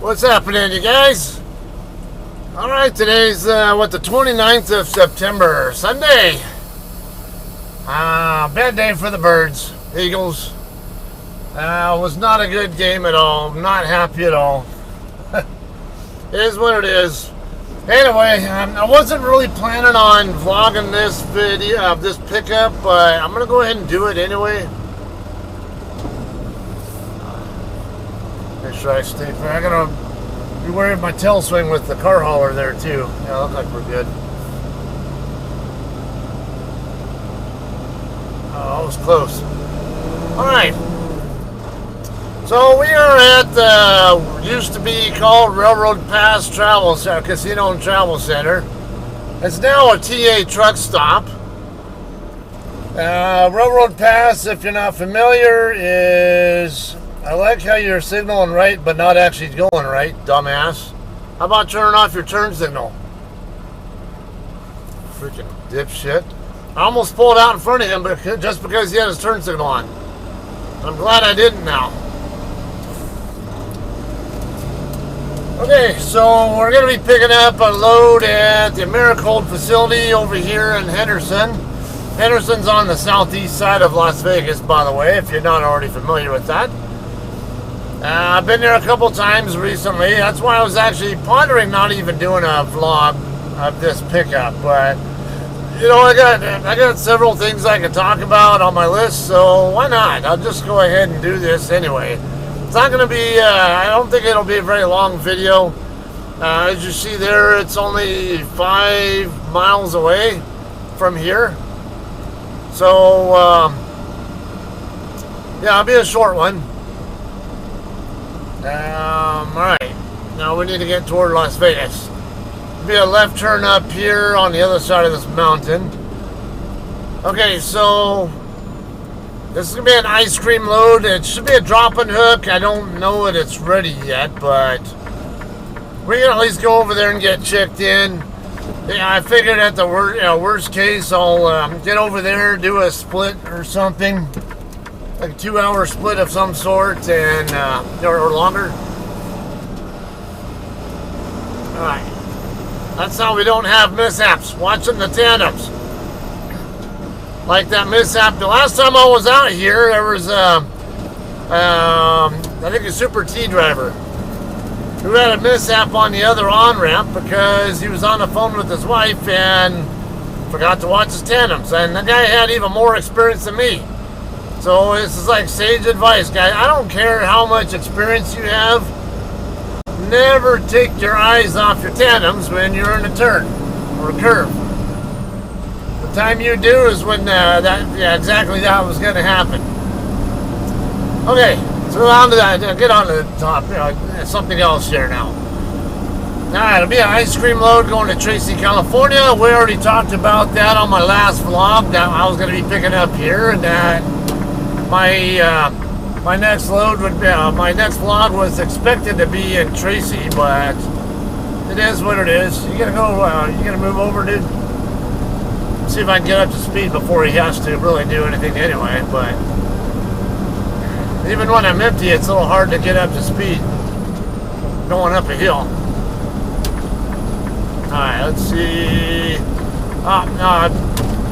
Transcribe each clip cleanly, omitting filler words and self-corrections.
What's happening, you guys? Alright, today's the 29th of September, Sunday. Bad day for the birds, Eagles. Was not a good game at all. Not happy at all. It is what it is. Anyway, I wasn't really planning on vlogging this video of this pickup, but I'm gonna go ahead and do it anyway. Make sure I stay fair. I'm gonna be wearing my tail swing with the car hauler there too. Yeah, looks like we're good. Oh, that was close. Alright. So we are at the used to be called Railroad Pass Casino and Travel Center. It's now a TA truck stop. Railroad Pass, if you're not familiar, is, I like how you're signaling right but not actually going right, dumbass. How about turning off your turn signal? Freaking dipshit. I almost pulled out in front of him just because he had his turn signal on. I'm glad I didn't now. Okay, so we're going to be picking up a load at the Americold facility over here in Henderson. Henderson's on the southeast side of Las Vegas, by the way, if you're not already familiar with that. I've been there a couple times recently. That's why I was actually pondering not even doing a vlog of this pickup. But, you know, I got several things I can talk about on my list, so why not? I'll just go ahead and do this anyway. It's not going to be, I don't think it'll be a very long video. As you see there, it's only 5 miles away from here. So, yeah, it'll be a short one. Alright, now we need to get toward Las Vegas. There'll be a left turn up here on the other side of this mountain. Okay, so this is going to be an ice cream load. It should be a drop-in hook. I don't know that it's ready yet, but we're going to at least go over there and get checked in. Yeah, I figured at the worst case, I'll get over there, do a split or something. Like a 2-hour split of some sort, and or longer. Alright. That's how we don't have mishaps. Watching the tandems. Like that mishap. The last time I was out here, there was I think a Super T driver who had a mishap on the other on-ramp because he was on the phone with his wife and forgot to watch his tandems. And the guy had even more experience than me. So this is like sage advice, guys. I don't care how much experience you have. Never take your eyes off your tandems when you're in a turn or a curve. The time you do is when exactly that was going to happen. Okay, so on to that. Get on to the top. Something else here now. Alright, it'll be an ice cream load going to Tracy, California. We already talked about that on my last vlog. That I was going to be picking up here, and that my next load would be my next vlog was expected to be in Tracy, but it is what it is. You gotta go. You gotta move over, dude. See if I can get up to speed before he has to really do anything anyway. But even when I'm empty, it's a little hard to get up to speed going up a hill. All right, let's see. No, I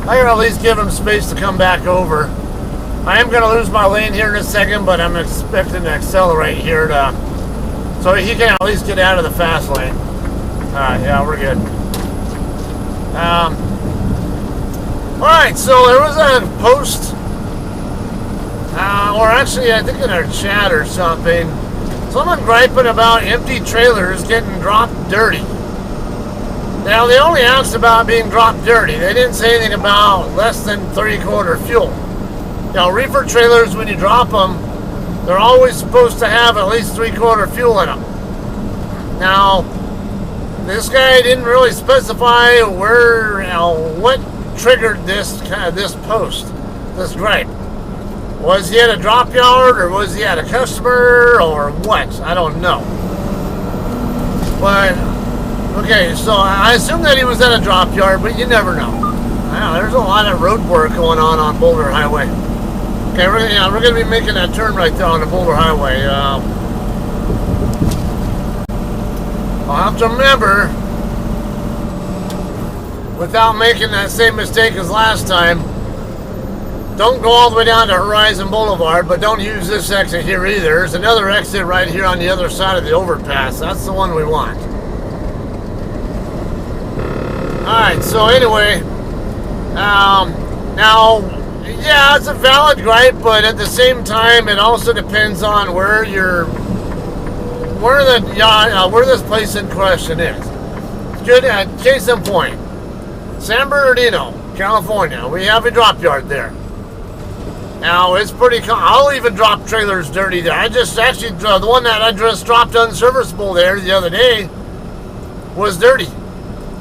can at least give him space to come back over. I am going to lose my lane here in a second, but I'm expecting to accelerate here so he can at least get out of the fast lane. Alright, yeah, we're good. Alright, so there was a post, or actually I think in our chat or something, someone griping about empty trailers getting dropped dirty. Now, they only asked about being dropped dirty. They didn't say anything about less than 3/4 fuel. Now, reefer trailers, when you drop them, they're always supposed to have at least 3/4 fuel in them. Now, this guy didn't really specify what triggered this post, this gripe. Was he at a drop yard, or was he at a customer, or what? I don't know. But, okay, so I assume that he was at a drop yard, but you never know. Wow, there's a lot of road work going on Boulder Highway. Okay, we're going to be making that turn right there on the Boulder Highway. have to remember, without making that same mistake as last time, don't go all the way down to Horizon Boulevard, but don't use this exit here either. There's another exit right here on the other side of the overpass. That's the one we want. Alright, so anyway, now, yeah, it's a valid gripe, but at the same time, it also depends on where this place in question is. Good, case in point, San Bernardino, California. We have a drop yard there. Now, it's pretty I'll even drop trailers dirty there. I just actually, the one that I just dropped unserviceable there the other day was dirty.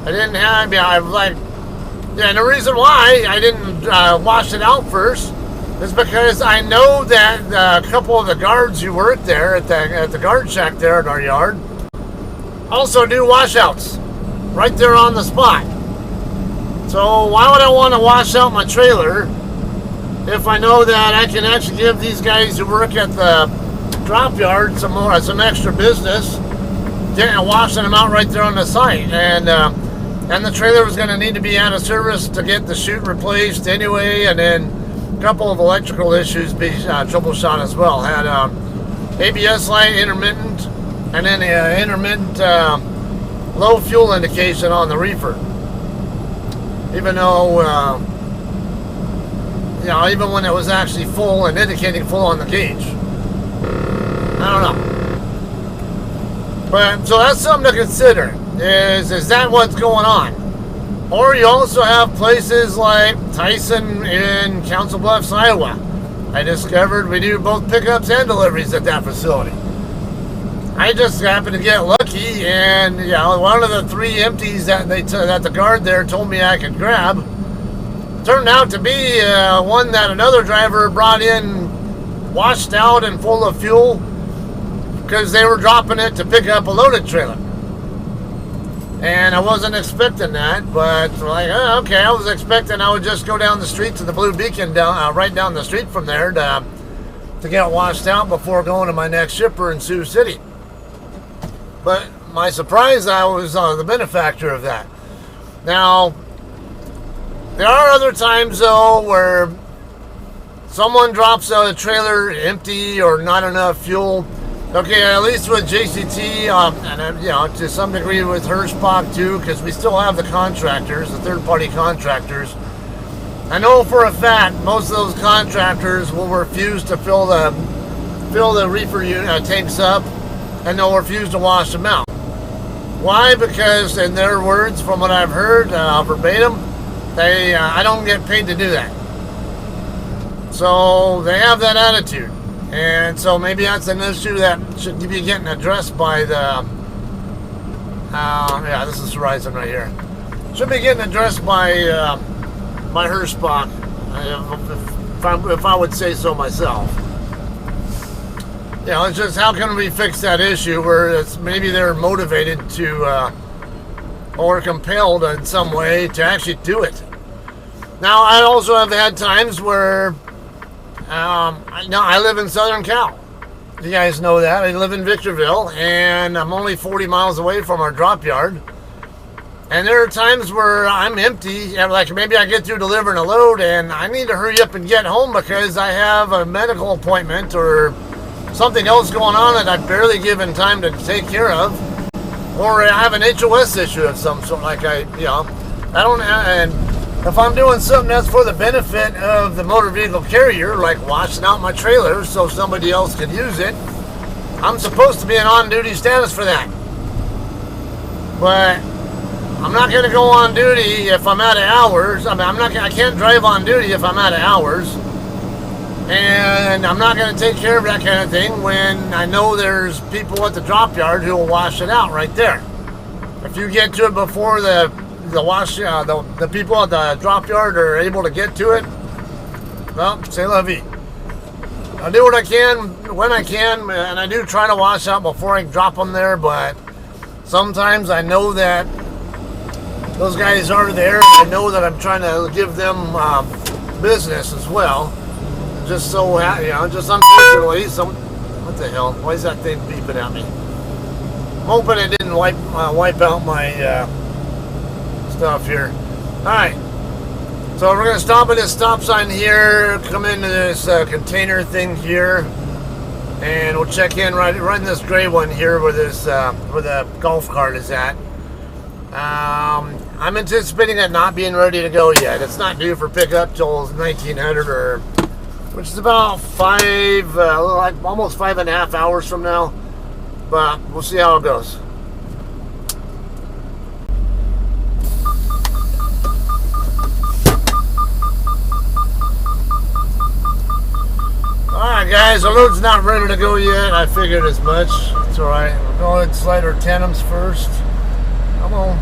I didn't have, and the reason why I didn't wash it out first is because I know that a couple of the guards who work there at the guard shack there in our yard also do washouts right there on the spot. So why would I want to wash out my trailer if I know that I can actually give these guys who work at the drop yard some extra business, getting washing them out right there on the site, and the trailer was going to need to be out of service to get the chute replaced anyway, and then a couple of electrical issues be troubleshot as well. Had ABS light intermittent, and then intermittent low fuel indication on the Reefer. Even though, even when it was actually full and indicating full on the gauge. I don't know. But, so that's something to consider. Is that what's going on? Or you also have places like Tyson in Council Bluffs, Iowa. I discovered we do both pickups and deliveries at that facility. I just happened to get lucky, and one of the 3 empties that that the guard there told me I could grab turned out to be one that another driver brought in, washed out and full of fuel, because they were dropping it to pick up a loaded trailer. And I wasn't expecting that, but okay, I was expecting I would just go down the street to the Blue Beacon right down the street from there to get washed out before going to my next shipper in Sioux City. But my surprise, I was the benefactor of that. Now, there are other times though where someone drops a trailer empty or not enough fuel. Okay, at least with JCT, and to some degree with Hirschbach too, because we still have the contractors, the third-party contractors. I know for a fact most of those contractors will refuse to fill the reefer tanks up, and they'll refuse to wash them out. Why? Because in their words, from what I've heard verbatim, I don't get paid to do that. So they have that attitude. And so maybe that's an issue that should be getting addressed by the, this is Horizon right here. Should be getting addressed by Hirschbach, if I would say so myself. It's just how can we fix that issue where maybe they're motivated to, or compelled in some way to actually do it. Now, I also have had times where I live in Southern Cal. You guys know that. I live in Victorville, and I'm only 40 miles away from our drop yard. And there are times where I'm empty, and maybe I get through delivering a load, and I need to hurry up and get home because I have a medical appointment or something else going on that I've barely given time to take care of. Or I have an HOS issue of some sort, and if I'm doing something that's for the benefit of the motor vehicle carrier, like washing out my trailer so somebody else can use it, I'm supposed to be in on-duty status for that. But I'm not going to go on duty if I'm out of hours. I can't drive on duty if I'm out of hours. And I'm not going to take care of that kind of thing when I know there's people at the drop yard who will wash it out right there. If you get to it before the people at the drop yard are able to get to it, well, c'est la vie. I do what I can when I can, and I do try to wash out before I drop them there, but sometimes I know that those guys are there. I know that I'm trying to give them business as well. Just so, just unfortunately, what the hell? Why is that thing beeping at me? hoping it didn't wipe out my stuff here. Alright, so we're going to stop at this stop sign here, come into this container thing here, and we'll check in right in this gray one here where this where the golf cart is at. I'm anticipating it not being ready to go yet. It's not due for pickup till 1900, or which is about like almost 5.5 hours from now. But we'll see how it goes. Alright guys, our load's not ready to go yet. I figured as much. It's alright. We'll go ahead and slide our Tandems first. Come on.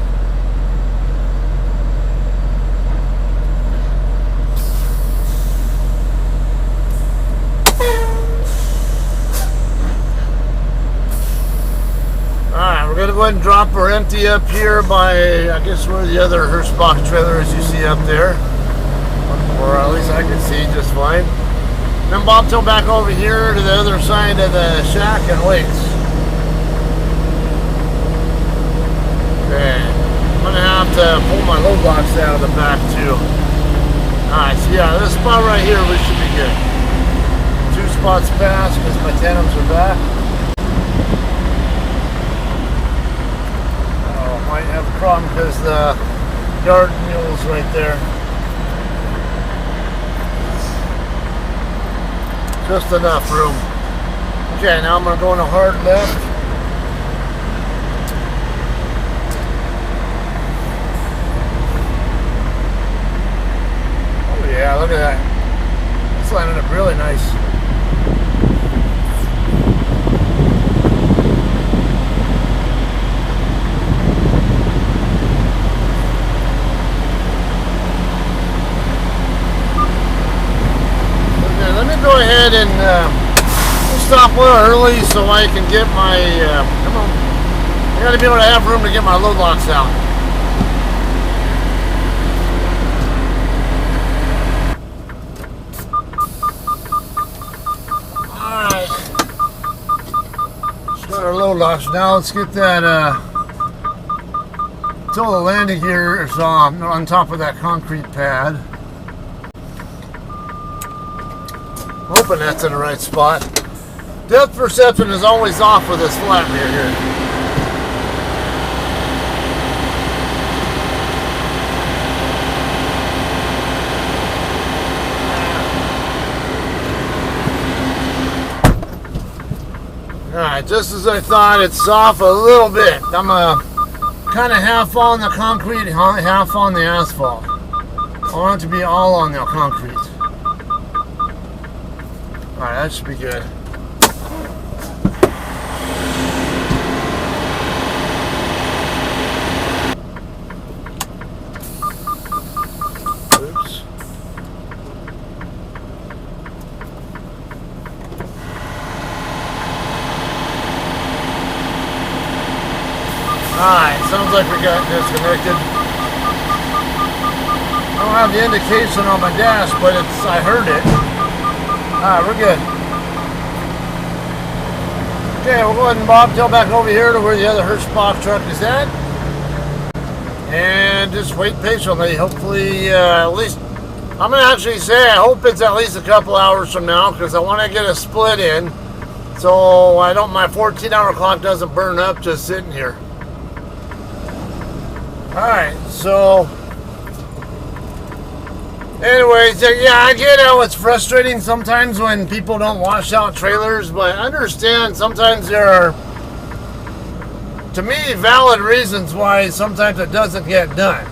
Alright, we're going to go ahead and drop our empty up here by, I guess, where the other hearse box trailer is you see up there. Or at least I can see just fine. Then Bobtail back over here to the other side of the shack and waits. Okay, I'm going to have to pull my load box out of the back too. Alright, so yeah, this spot right here we should be good. 2 spots past because my Tandems are back. Oh, might have a problem because the yard mule's right there. Just enough room. Okay, now I'm going to go in a hard left. Oh yeah, look at that. It's lining up really nice. Go ahead and stop a little early so I can get my come on, I gotta be able to have room to get my load locks out. Alright, got our load locks. Now let's get that till the landing gear is on top of that concrete pad. Hoping that's in the right spot. Depth perception is always off with this flat rear here. Alright, just as I thought, it's off a little bit. I'm kind of half on the concrete, half on the asphalt. I want it to be all on the concrete. Alright, that should be good. Oops. Alright, sounds like we got disconnected. I don't have the indication on my dash, but I heard it. Alright, we're good. Okay, we'll go ahead and Bobtail back over here to where the other hearse box truck is at. And just wait patiently. Hopefully, at least, I'm going to actually say I hope it's at least a couple hours from now because I want to get a split in so my 14-hour clock doesn't burn up just sitting here. Alright, so anyways, yeah, I get how it's frustrating sometimes when people don't wash out trailers, but understand sometimes there are, to me, valid reasons why sometimes it doesn't get done.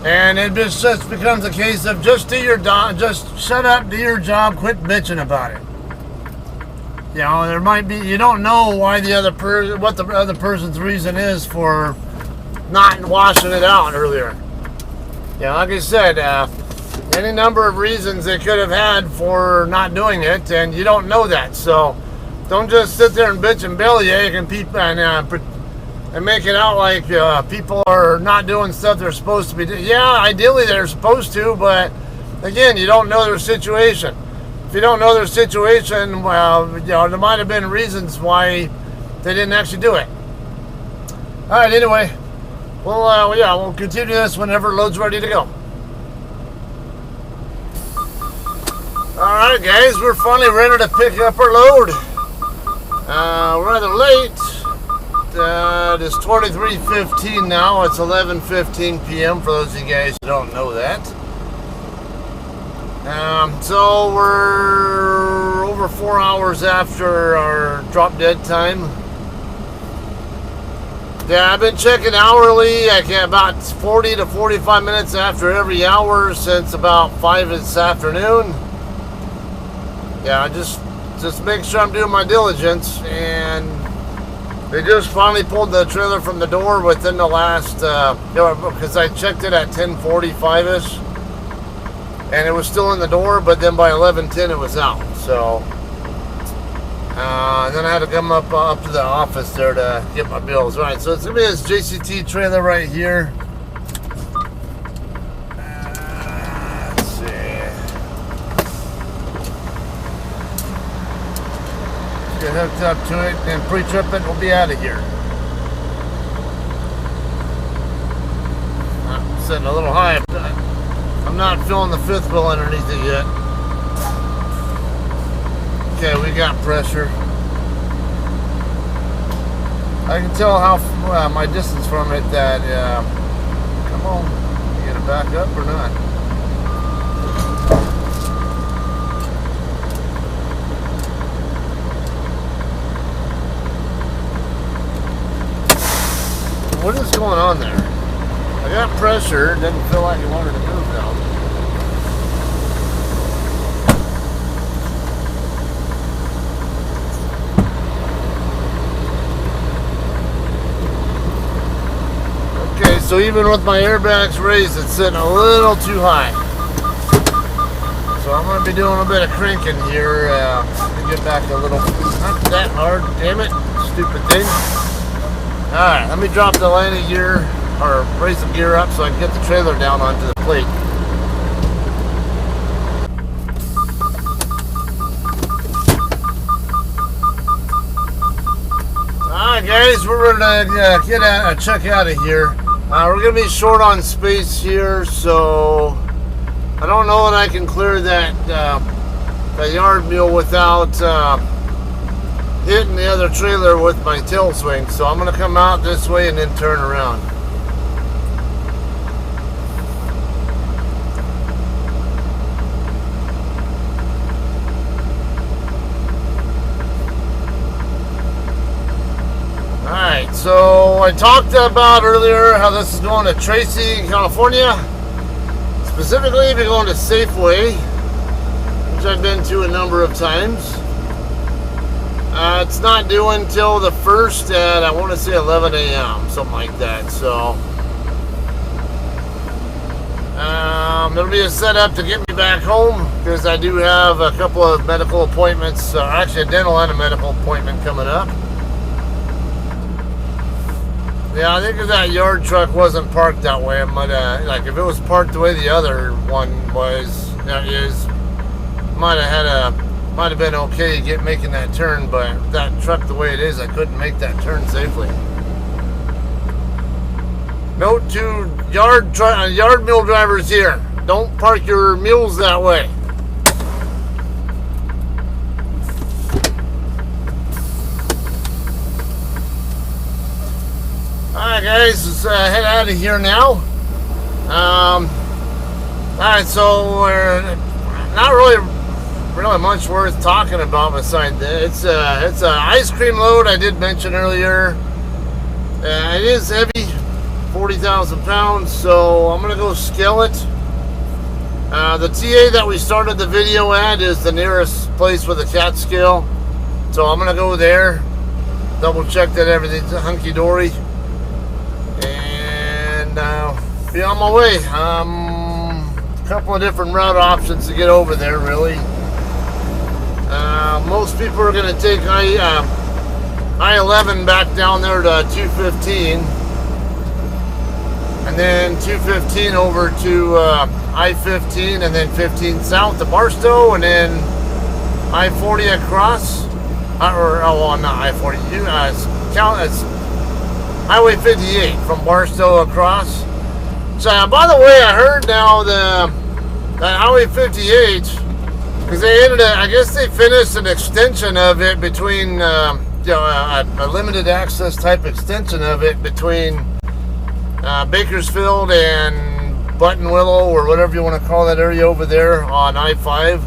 And it just becomes a case of just do your job, just shut up, do your job, quit bitching about it. You know, there might be, you don't know why what the other person's reason is for not washing it out earlier. Yeah, like I said, any number of reasons they could have had for not doing it, and you don't know that. So don't just sit there and bitch and bellyache and make it out like people are not doing stuff they're supposed to be doing. Yeah, ideally they're supposed to, but again, you don't know their situation. If you don't know their situation, well, you know, there might have been reasons why they didn't actually do it. Alright, anyway, we'll continue this whenever load's ready to go. Alright guys, we're finally ready to pick up our load. Rather late. It is 23:15 now. It's 11:15 p.m. for those of you guys who don't know that. So we're over 4 hours after our drop dead time. Yeah, I've been checking hourly. I get about 40 to 45 minutes after every hour since about 5 this afternoon. Yeah, just make sure I'm doing my diligence, and they just finally pulled the trailer from the door within the last, because I checked it at 10:45ish, and it was still in the door, but then by 11:10 it was out. So, then I had to come up to the office there to get my bills. Right, so it's gonna be this JCT trailer right here. Get hooked up to it and pre-trip it, we'll be out of here. I'm sitting a little high. I'm not feeling the fifth wheel underneath it yet. Okay, we got pressure. I can tell how my distance from it that, come on, you gonna back up or not? What is going on there? I got pressure. It didn't feel like it wanted to move now. Okay, so even with my airbags raised, it's sitting a little too high. So I'm going to be doing a bit of cranking here to get back a little. Not that hard, damn it. Stupid thing. Alright, let me drop the landing gear, or raise the gear up so I can get the trailer down onto the plate. Alright guys, we're ready to check out of here. We're going to be short on space here, so I don't know that I can clear that yard mule without hitting the other trailer with my tail swing, so I'm going to come out this way and then turn around. Alright, so I talked about earlier how this is going to Tracy, California. Specifically, if you're going to Safeway, which I've been to a number of times. It's not due until the 1st at, I want to say 11 a.m., something like that. So, it'll be a setup to get me back home because I do have a couple of medical appointments, actually a dental and a medical appointment coming up. Yeah, I think if that yard truck wasn't parked that way, it might have, like if it was parked the way the other one was, might have been okay making that turn, but that truck the way it is, I couldn't make that turn safely. Note to yard mule drivers here: don't park your mules that way. Alright guys, let's head out of here now. Alright, so we're not really much worth talking about besides that. It's an ice cream load I did mention earlier. It is heavy, 40,000 pounds, so I'm gonna go scale it. The TA that we started the video at is the nearest place with a cat scale, so I'm gonna go there, double check that everything's hunky-dory, and be on my way. A couple of different route options to get over there, really. Most people are going to take I-11 back down there to 215, and then 215 over to I-15, and then 15 south to Barstow, and then I-40 across, not I-40. Highway 58 from Barstow across. So, by the way, I heard now that Highway 58, because I guess they finished an extension of it between, a limited access type extension of it between Bakersfield and Button Willow, or whatever you want to call that area over there on I-5.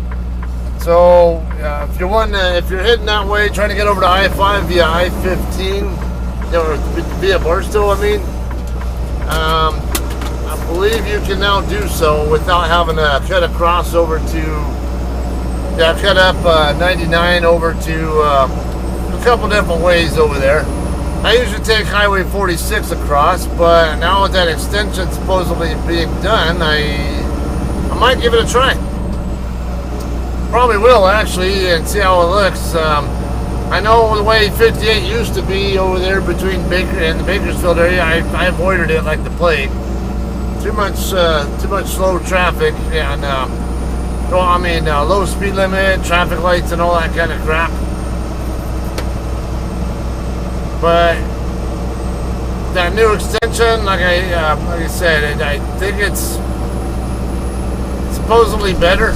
So if you're heading that way, trying to get over to I-5 via I-15, or via Barstow, I mean, I believe you can now do so without having to cut across over to, cut up 99 over to a couple different ways over there. I usually take Highway 46 across, but now with that extension supposedly being done, I might give it a try. Probably will, actually, and see how it looks. I know the way 58 used to be over there between Baker and the Bakersfield area. I avoided it like the plague. Too much slow traffic and low speed limit, traffic lights, and all that kind of crap. But that new extension, like I said, I think it's supposedly better.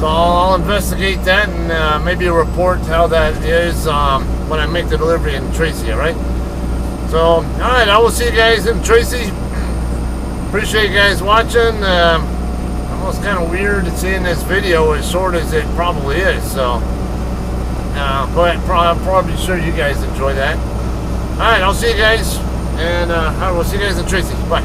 So I'll investigate that and maybe report how that is when I make the delivery in Tracy, all right? So, all right, I will see you guys in Tracy. Appreciate you guys watching. Almost kind of weird seeing this video as short as it probably is. So, but I'm probably sure you guys enjoy that. All right, I'll see you guys, and I will see you guys in Tracy. Bye.